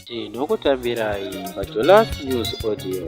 Tinokutambirai paJolas News Audio.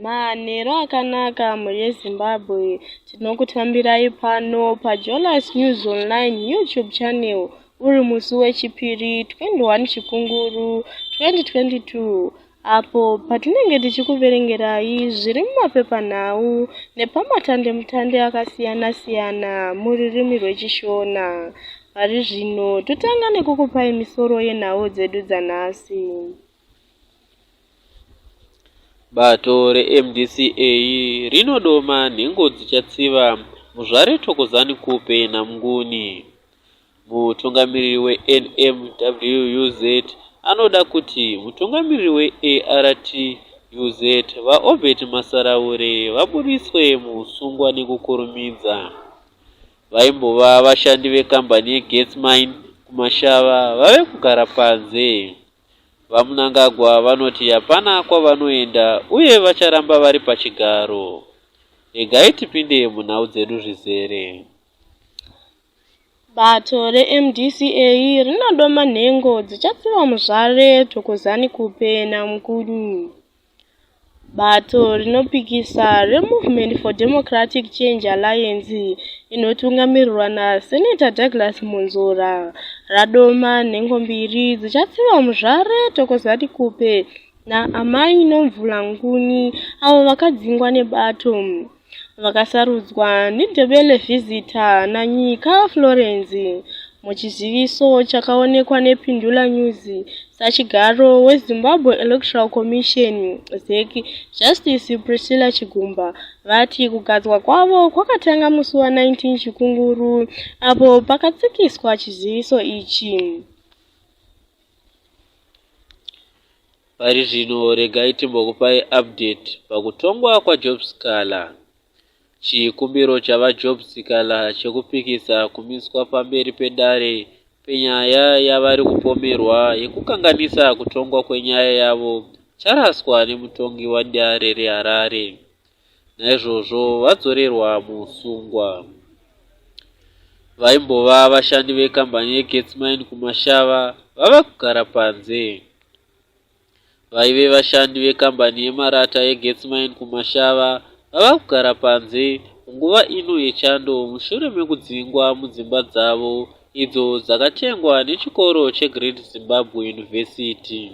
Manheru akanaka mhuri yeZimbabwe, tinokutambirai pano paJolas News Online YouTube channel uri musi wechipiri 21 Chikunguru 2022, apo patinenge tichikuverengerai zviri mumapepanhau nepamatandemutande akasiyana siyana mururimi rwechishona. Pari zvino totanga nekukupai misoro yenhau dzedu dzanhasi. Bato reMDCA rinodoma nhengo dzichatsiva muzvare Thokozani Kupe naMnguni. Mutungamiriri weNMWUZ anoda kuti mutungamiriri weARTUZ vaObert Masaraure vabudiswe muusungwa nekukurumidza. Vaimbova vashandi vekambani yeGetsmine kumashava vave kugara panze. Vamunangagwa vanoti hapana kwavanoenda uye vacharamba vari pachigaro. Regai tipinde munhau dzedu zvizere. Bato reMDCA rinodoma nhengo dzichatsiva muzvare Thokozani Kupe naMnguni. Bato rinopikisa reMovement for Democratic Change Alliance inotungamirirwa naSenator Douglas Munzora radoma nhengo mbiri dzichatsiva muzvare Thokozani Kupe naAmai Nomvula Nguni, avo vakadzingwa nebato vakasarudzwa neDebele Visitor naNyika Florence. Muchiziviso chakaonekwa nePindula News sachigaro weZimbabwe Electoral Commission ZEC Justice Priscilla Chigumba vati kugadzwa kwavo kwakatanga musi wa19 Chikunguru apo pakatsikiswa chiziviso ichi. Pari zvino regai timbokupai update pakutongwa kwaJobskala. Chikumbiro chavaJobskala chekupikisa kumiswa pamberi pedare penyaya yavari kupomerwa yekukanganisa kutongwa kwenyaya yavo charaswa nemutongi wadare reHarare. Naizvozvo vadzorerwa muusungwa. Vaimbova vashandi vekambani yeGetsmine kumashava vava kugara panze. Vaive vashandi vekambani yemarata yeGetsmine kumashava vava kugara panze munguva ino yechando mushure mekudzingwa mudzimba dzavo idzo dzakatengwa nechikoro cheGreat Zimbabwe University.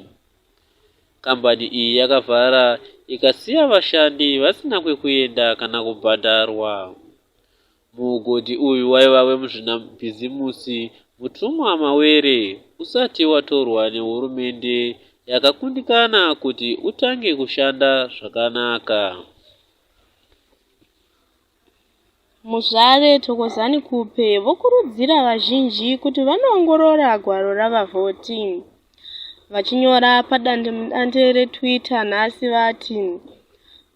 Kambani iyi yakavhara ikasiya vashandi vasina kwekuenda kana kubhadharwa. Mugodhi uyu waiva wemuzvinabhizimusi mutumwa mawere usati watorwa nehurumende yakakundikana kuti utange kushanda zvakanaka. Muzvare Thokozani Kupe vokurudzira vazhinji kuti vanoongorora gwaro ravavhoti. Vachinyora padandemutande reTwitter nhasi vati,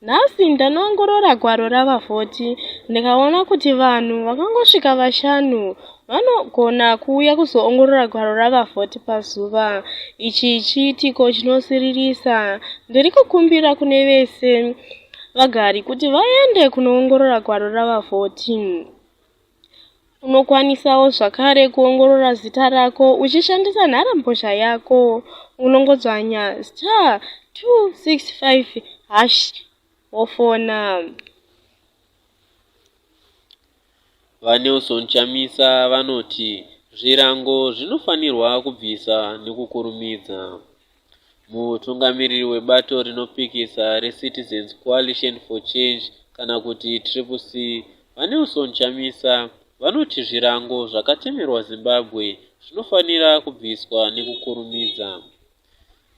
nhasi ndanoongorora gwaro ravavhoti ndikaona kuti vanhu vakangosvika 5 vanogona kuuya kuzoongorora gwaro ravavhoti pazuva. Ichi chiitiko chinosiririsa. Ndiri kukumbira kune vese vagari kuti vaende kunoongorora gwaro ravavhoti. Unokwanisawo zvakare kuongorora zita rako uchishandisa nharambozha yako. Unongodzvanya *265# wofona. VaNelson-Chamisa vanoti zvirango zvinofanirwa kubvisa nekukurumidza. Mutungamiriri webato rinopikisa reCitizens Coalition for Change kana kuti CCC vaNelson-Chamisa vanoti zvirango zvakatemerwa Zimbabwe zvinofanira kubviswa nekukurumidza.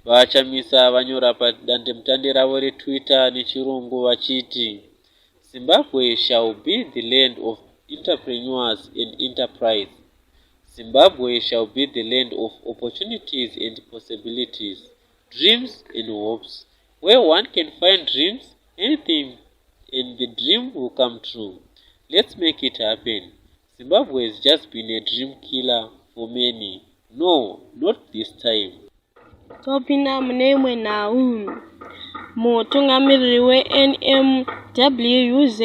VaChamisa vanyora padandemutande ravo reTwitter nechirungu vachiti Zimbabwe shall be the land of entrepreneurs and enterprise. Zimbabwe shall be the land of opportunities and possibilities, dreams and hopes. Where one can find dreams, anything and the dream will come true. Let's make it happen. Zimbabwe has just been a dream killer for many. No, not this time. Topinda mune imwe nhau. Mutungamiriri we-NMWUZ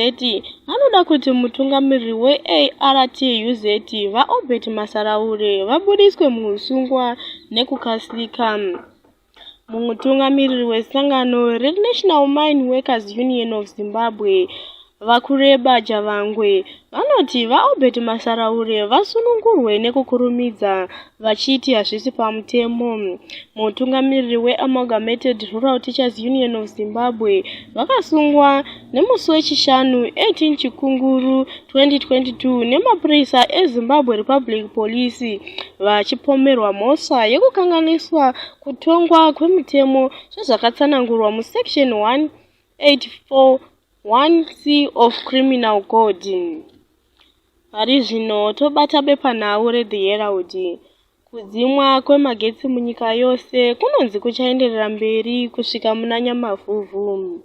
anoda kuti mutungamiriri we-ARTUZ vaObert Masaraure vabudiswe muusungwa nekukasika. Mutungamiriri wesangano reNational Mine Workers Union of Zimbabwe vakureba Javangwe vanoti vaObert Masaraure vasunungurwe nekukurumidza vachiti hazvisi pamutemo. Mutungamiriri weAmalgamated Rural Teachers Union of Zimbabwe vakasungwa nemusi wechishanu 18 Chikunguru 2022 nemapurisa eZimbabwe Republic Police vachipomerwa mhosva yekukanganiswa kutongwa kwemutemo sezvakatsanangurwa musection 184(1)C of Criminal Code. Pari zvino tobata bepanhau reThe Herald. Kudzimwa kwemagetsi munyika yose kunonzi kuchaenderera mberi kusvika muna Nyamavhuvhu.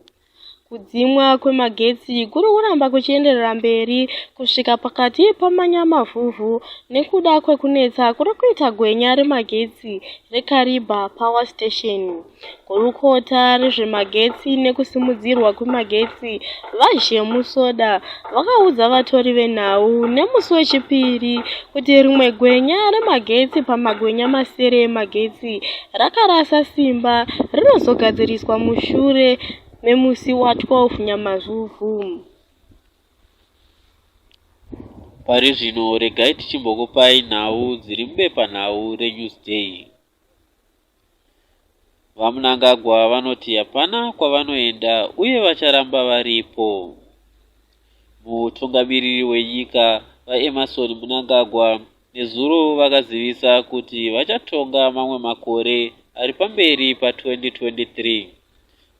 Kudzimwa kwemagetsi kuri kuramba kuchienderera mberi kusvika pakati pamanyamavhuvhu nekuda kwekunetsa kuri kuita gwenya remagetsi reKariba Power Station. Gurukota rezvemagetsi nekusimudzirwa kwemagetsi vaZhemusoda vakaudza vatori venhau nemusi wechipiri kuti rimwe gwenya remagetsi pamagwenya masere emagetsi rakarasa simba rinozogadziriswa mushure memusi wa12 Nyamavhuvhu. Pari zvino regai tichimbokupai nhau dziri mubepanhau reNewsday. VaMnangagwa vanoti hapana kwavanoenda uye vacharamba varipo. Mutungamiriri wenyika vaEmmerson Mnangagwa nezuro vakazivisa kuti vachatonga mamwe makore ari pamberi pa2023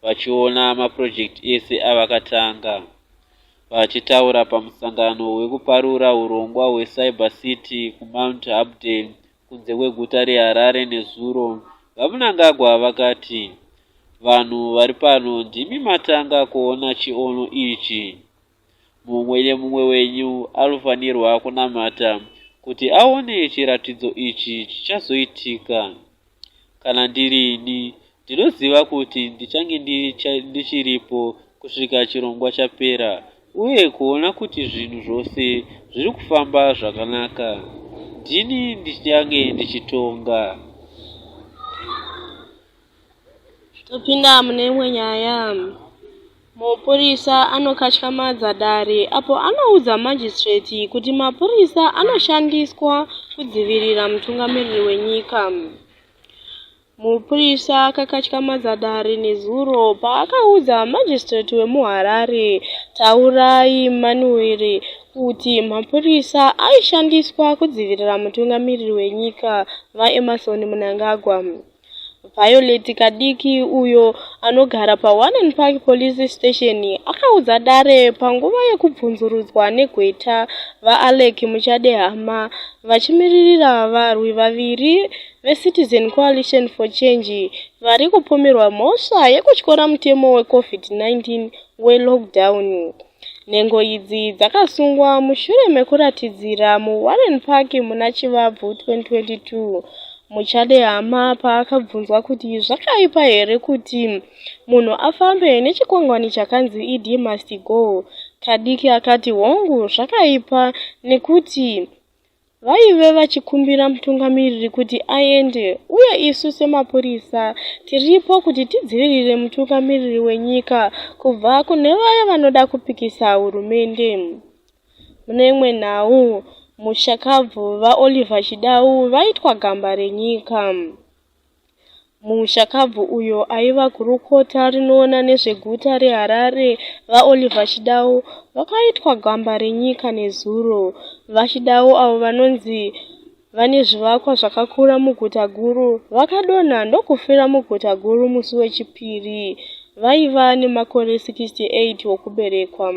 vachiona mapurojekiti ese avakatanga. Vachitaura pamusangano wekuparura urongwa hweCyber City kuMount Habden kunze kweguta reHarare nezuro, vaMnangagwa vakati vanhu vari pano ndimi matanga kuona chiono ichi. Mumwe nemumwe wenyu anofanirwa kunamata kuti aone chiratidzo ichi chichazoitika. Kana ndirini ndinoziva kuti ndichange ndichiripo kusvika chirongwa chapera uye kuona kuti zvinhu zvose zviri kufamba zvakanaka. Ndini ndichange ndichitonga. Topinda mune imwe nyaya. Mapurisa anokatyamadza dare apo anoudza magistrate kuti mapurisa anoshandiswa kudzivirira mutungamiriri wenyika. Mupurisa akakatyamadza dare nezuro paakaudza magistrate wemuHarare Taurai Manuere kuti mapurisa aishandiswa kudzivirira mutungamiriri wenyika vaEmmerson Mnangagwa. Violet Kadiki uyo anogara paOne Park Police Station akaudza dare panguva yekubvunzurudzwa negweta vaAlec Muchadehama vachimiririra varwi vaviri veCitizen Coalition for Change vari kupomerwa mhosva yekutyora mutemo weCovid-19 welockdown. Nhengo idzi dzakasungwa mushure mekuratidzira muWarren Park muna Chivabvu 2022. Muchadehama paakabvunzwa kuti zvakaipa here kuti munhu afambe nechikwangwani chakanzi ED must go. Kadiki akati hongu zvakaipa nekuti vaive vachikumbira mutungamiriri kuti aende uye isu semapurisa tiripo kuti tidzivirire mutungamiriri wenyika kubva kune vaya vanoda kupikisa hurumende. Mune imwe nhau, mushakabvu vaOliver Chidau vaitwa gamba renyika. Mushakabvu uyo aiva gurukota rinoona nezveguta reHarare vaOliver Chidau vakaitwa gamba renyika nezuro. VaChidau avo vanonzi vane zvivakwa zvakakura muguta guru vakadonha ndokufira muguta guru musi wechipiri. Vaiva nemakore 68 wokuberekwa.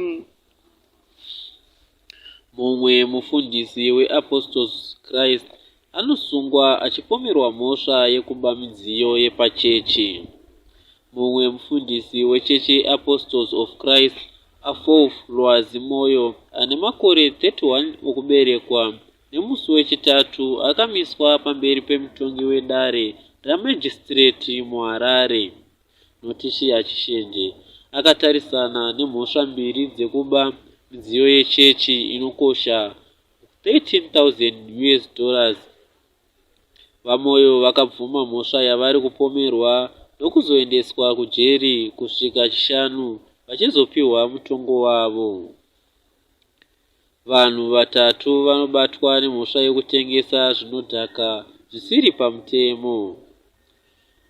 Mumwe mufundisi weApostles Christ anosungwa achipomerwa mhosva yekuba midziyo yepachechi. Mumwe mufundisi wechechi Apostles of Christ Afof Lwazi Moyo ane makore 31 okuberekwa nemusi wechitatu akamiswa pamberi pemutongi wedare ramajistreti muHarare. notishiya chishenje akatarisana nemhosva mbiri dzekuba midziyo yechechi inokosha $13,000. Vamwewo vakabvuma mhosva yavari kupomerwa nokuzoendeswa kujeri kusvika chishanu vachizopiwa mutongo wavo. Vanhu vatatu vanobatwa nemhosva yekutengesa zvinodhaka zvisiri pamutemo.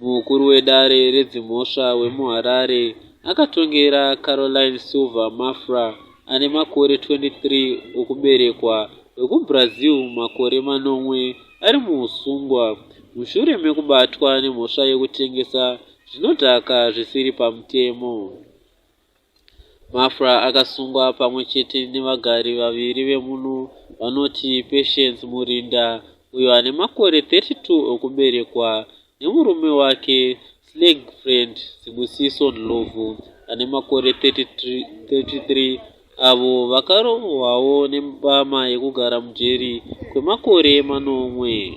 Mukuru wedare redzimhosva wemuHarare akatongera Caroline Silva Mafra ane makore 23 okuberekwa wekuBrazil makore 8 ari muusungwa mushure mekubatwa nemhosva yekutengesa zvinodhaka zvisiri pamutemo. Mafra akasungwa pamwe chete nevagari vaviri vemuno vanoti Patience Murinda uyo ane makore 32 okuberekwa nemurume wake Slag Friend Zibusiso Ndlovu ane makore 33 avo vakarohwawo nembama yekugara mujeri kwemakore 8.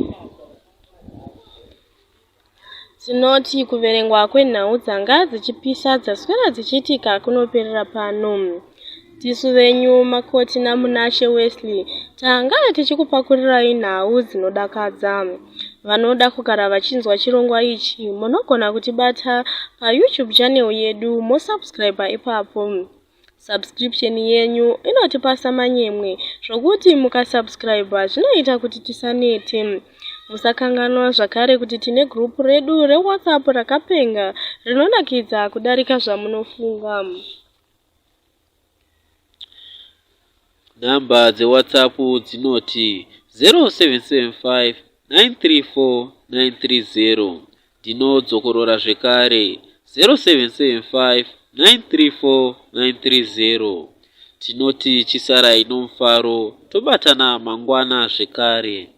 Tinoti kuverengwa kwenhau dzanga dzichipisa dzaswera dzichiitika kunoperera pano. Tisu venyu Makoti naMunashe Wesley tanga tichikupakurirai nhau dzinodakadza. Vanoda kugara vachinzwa chirongwa ichi munogona kutibata paYouTube channel yedu mosubscribe ipapo. Subscription yenyu inotipasa manyemwe zvokuti mukasubscribe zvinoita kuti tisanete. Musakanganwa zvakare kuti tine group redu reWhatsApp rakapenga rinonakidza kudarika zvamunofunga. Namba dzeWhatsApp dzinoti 0775 934 930. Ndinodzokorora zvekare 0775 934 930. Tinoti chisarai nomufaro, tobatana mangwana zvekare.